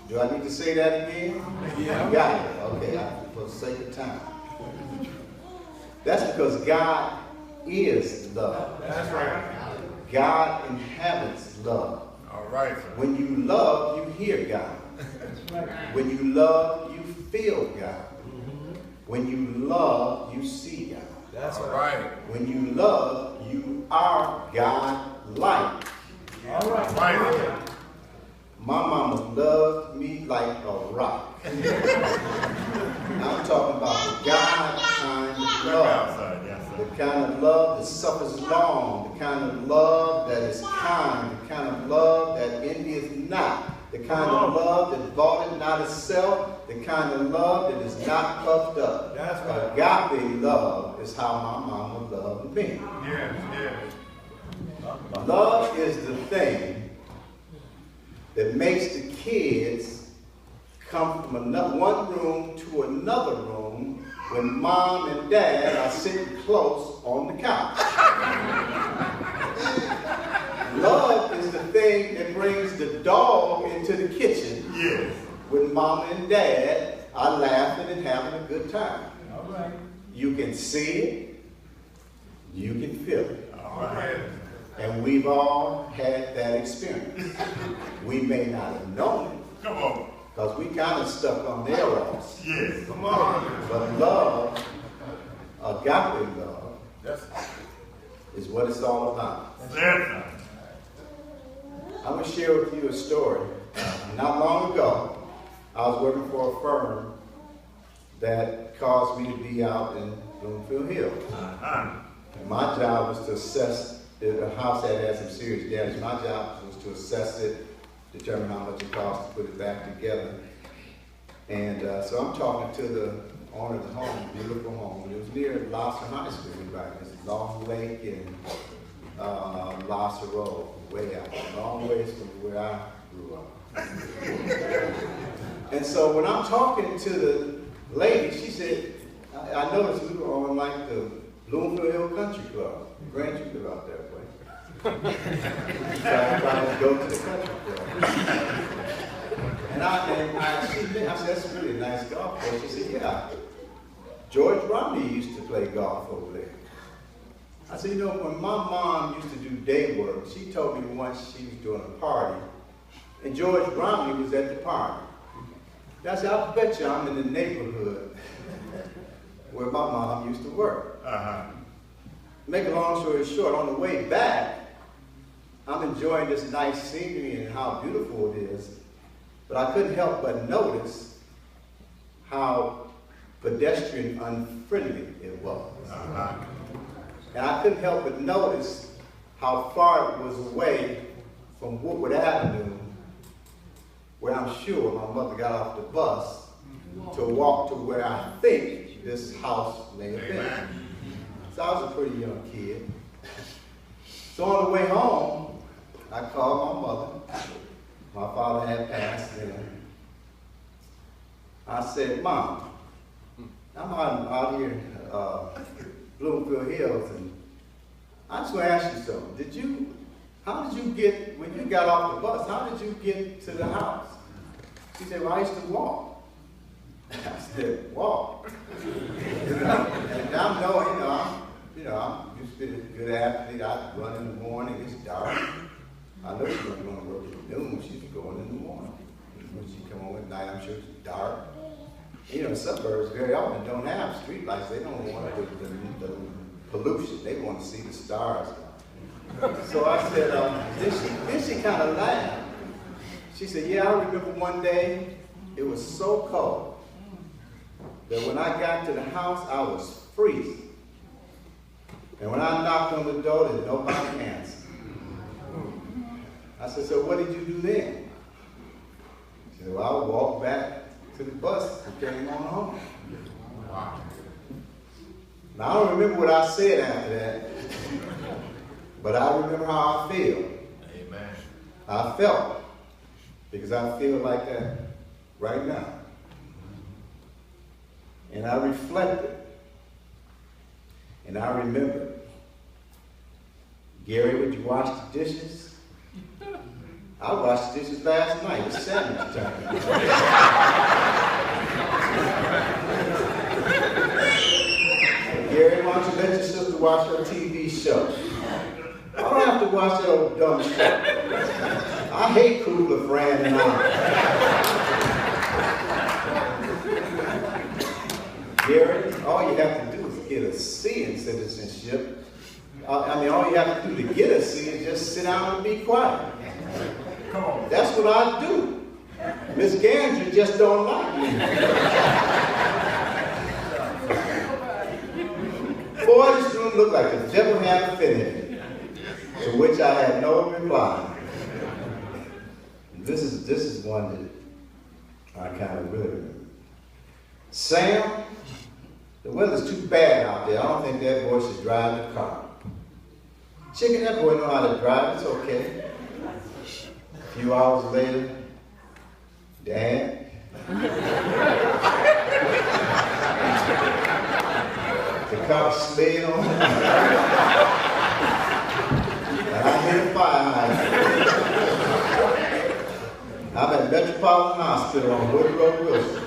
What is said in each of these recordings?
Do I need to say that again? Yeah. Got it. Okay, for the sake of time. That's because God is love. That's right. God inhabits love. All right. When you love, you hear God. When you love, you feel God. When you love, you see God. That's right. When you love, you are God-like. All right. My mama loved me like a rock. I'm talking about the God kind of love. The kind of love that suffers long. The kind of love that is kind. The kind of love that envieth not. The kind of love that vaunteth not itself. The kind of love that is not puffed up. That's right. Agape love is how my mama loved me. Yes. Love is the thing that makes the kids come from one room to another room when mom and dad are sitting close on the couch. Love is the thing that brings the dog into the kitchen when mom and dad are laughing and having a good time. All right. You can see it, you can feel it. All right. And we've all had that experience. We may not have known it. Come on. Because we kind of stuck on their ross. Yes. Come on. But love, agape love, is what it's all about. I'm going to share with you a story. Not long ago, I was working for a firm that caused me to be out in Bloomfield Hills. And my job was to assess. The house had some serious damage. My job was to assess it, determine how much it cost to put it back together. And so I'm talking to the owner of the home, beautiful home. It was near Lobster High School, right? It's Long Lake and Lobster Road, way out, long ways from where I grew up. And so when I'm talking to the lady, she said, I noticed we were on like the Bloomfield Hill Country Club. Grant you live out that way. So I tried to go to the country club. And I said, that's really a nice golf course. She said, yeah. George Romney used to play golf over there. I said, you know, when my mom used to do day work, she told me once she was doing a party, and George Romney was at the party. I said, I bet you I'm in the neighborhood where my mom used to work. Make a long story short, on the way back, I'm enjoying this nice scenery and how beautiful it is, but I couldn't help but notice how pedestrian unfriendly it was. And I couldn't help but notice how far it was away from Woodward Avenue, where I'm sure my mother got off the bus to walk to where I think this house may have been. So I was a pretty young kid. So on the way home, I called my mother. My father had passed then. I said, Mom, I'm out here in Bloomfield Hills, and I just want to ask you something. How did you get, when you got off the bus, how did you get to the house? She said, well, I used to walk. I said, walk? And I'm used to be a good athlete. I'd run in the morning, it's dark. I know she wasn't going to work at noon, she was going in the morning. When she come home at night, I'm sure it's dark. You know, suburbs very often don't have street lights. They don't want the pollution. They want to see the stars. So I said, then she kind of laughed. She said, yeah, I remember one day, it was so cold that when I got to the house, I was freezing. And when I knocked on the door, there was nobody answered. I said, so what did you do then? She said, well, I walked back to the bus and came on home. Wow. Now, I don't remember what I said after that, but I remember how I feel. Amen. I felt, because I feel like that right now. And I reflected, and I remembered, Gary, would you wash the dishes? I washed dishes last night. It's sandwich time. Gary, why don't you let your sister watch her TV show? I don't have to watch that old dumb stuff. I hate Kugler, Fran, and I. Gary, all you have to do is get a C in citizenship. I mean, all you have to do to get a C is just sit down and be quiet. Come on. That's what I do. Miss Gander just don't like me. Boy, this room looked like the devil had a fit in it, to which I had no reply. This is one that I kind of really remember. Sam, the weather's too bad out there. I don't think that boy should drive the car. Chicken, that boy know how to drive. It's okay. A few hours later, Dad. The car slid on. And I hit a fire hydrant. I'm at Metropolitan Hospital on Woodrow Wilson.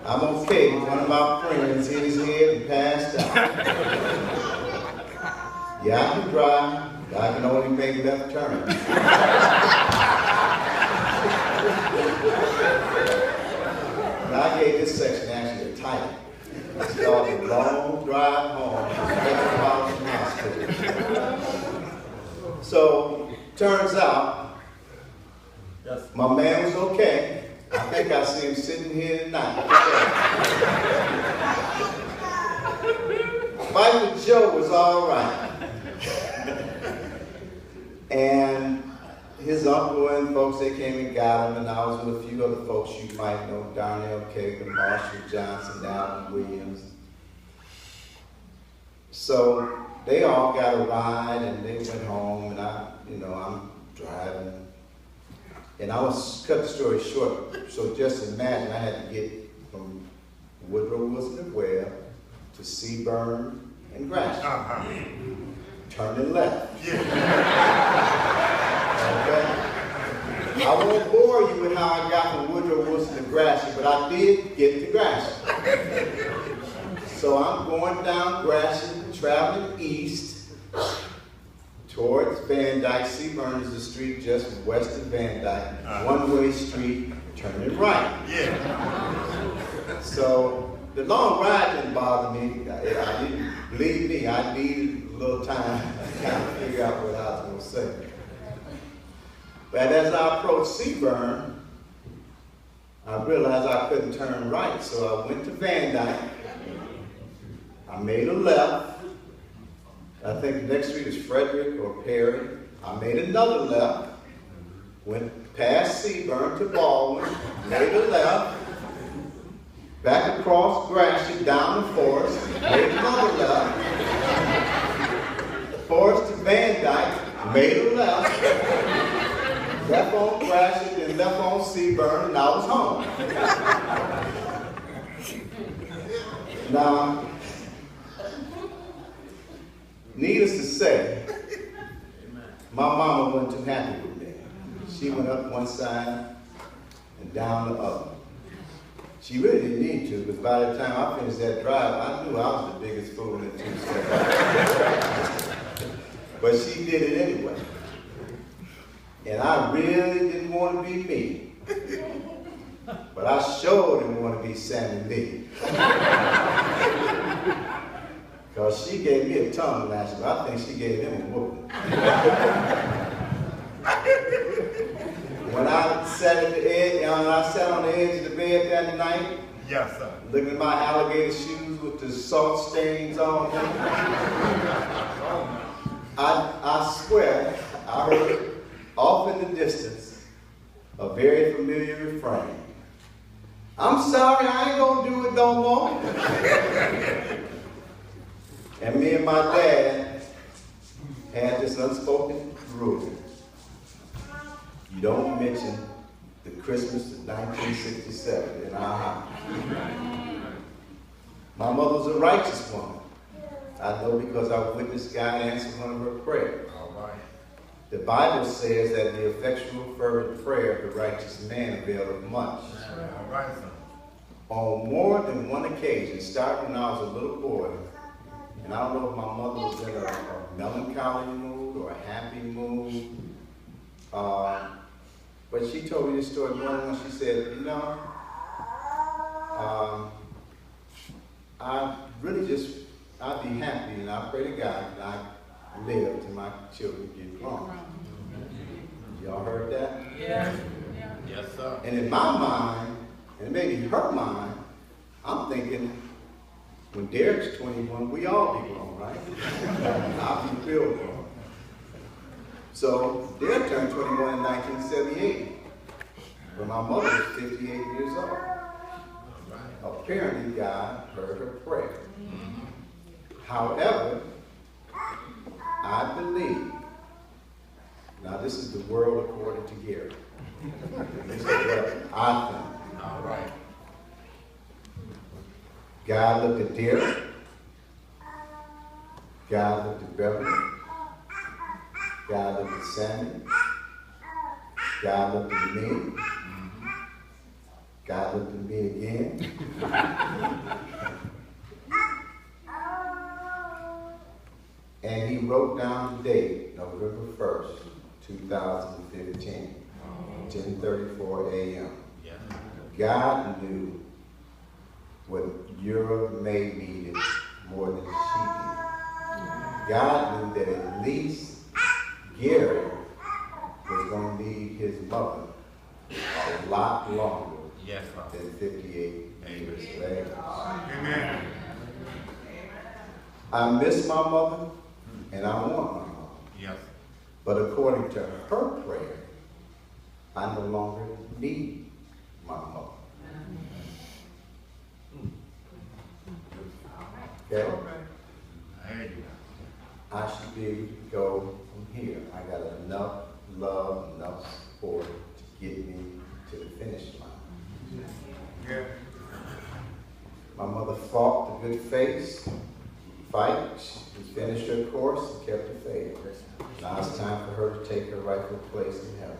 I'm okay. One of my friends hit his head and passed out. Yeah, I can drive. I can only make left turns. And I gave this section actually a title. It's called The Long Drive Home from Metropolitan Hospital. So, turns out, my man was okay. I think I see him sitting here tonight. Fight with Joe was all right. And his uncle and folks, they came and got him, and I was with a few other folks you might know, Darnell Kagan, Marshall Johnson, Alvin Williams. So they all got a ride, and they went home, and I'm driving. And I was, cut the story short, so just imagine I had to get from Woodrow Wilson and Webb to Seaburn and Gratiot. Turning left. Yeah. Okay? I won't bore you with how I got from Woodrow Wilson to Gratiot, but I did get to Gratiot. So I'm going down Gratiot, traveling east towards Van Dyke. Seaburn is the street just west of Van Dyke. One-way street, turning right. Yeah. So the long ride didn't bother me. I didn't, believe me, I needed a little time to kind of figure out what I was going to say. But as I approached Seaburn, I realized I couldn't turn right, so I went to Van Dyke. I made a left. I think the next street is Frederick or Perry. I made another left. Went past Seaburn to Baldwin. Made a left. Back across Gratiot, down the Forest. Made another left. Forest to Van Dyke. Made a left. Left on Gratiot and left on Seaburn, and I was home. Now, needless to say, my mama wasn't too happy with me. She went up one side and down the other. She really didn't need to, because by the time I finished that drive, I knew I was the biggest fool in the two-step. But she did it anyway. And I really didn't want to be me. But I sure didn't want to be Sam and Eura. Because she gave me a tongue lashing, but I think she gave him a whooping. When I sat at the edge, I sat on the edge of the bed that night, yes, sir, looking at my alligator shoes with the salt stains on them, I swear I heard off in the distance a very familiar refrain. I'm sorry, I ain't gonna do it no more. And me and my dad had this unspoken rule. You don't mention the Christmas of 1967 in our house. My mother was a righteous woman. I know because I witnessed God answer one of her prayers. All right. The Bible says that the effectual fervent prayer of the righteous man availeth much. All right, son. On more than one occasion, starting when I was a little boy, and I don't know if my mother was in a melancholy mood or a happy mood, but she told me this story one when she said, you know, I'd be happy and I pray to God that I live till my children get grown. Y'all heard that? Yeah. Yes, sir. And in my mind, and maybe her mind, I'm thinking, when Derek's 21, we all be grown, right? I'll be real grown. So Derek turned 21 in 1978, when my mother was 58 years old. Apparently, God heard her prayer. However, I believe, now this is the world according to Gary. This is what I think. All right. God looked at Derek. God looked at Beverly. God looked at Sammy. God looked at me. God looked at me again. And he wrote down the date, November 1st, 2015, 10:34 a.m. Yes. God knew what Eura May needed more than she did. God knew that at least Gary was going to need his mother a lot longer Yes, sir. than 58 years later. Amen. I miss my mother, and I want my mother. Yes. But according to her prayer, I no longer need my mother. Okay? I heard you. I should be able to go from here. I got enough love, enough support to get me to the finish line. Yeah. My mother fought the good fight. She finished her course and kept the faith. Now it's time for her to take her rightful place in heaven.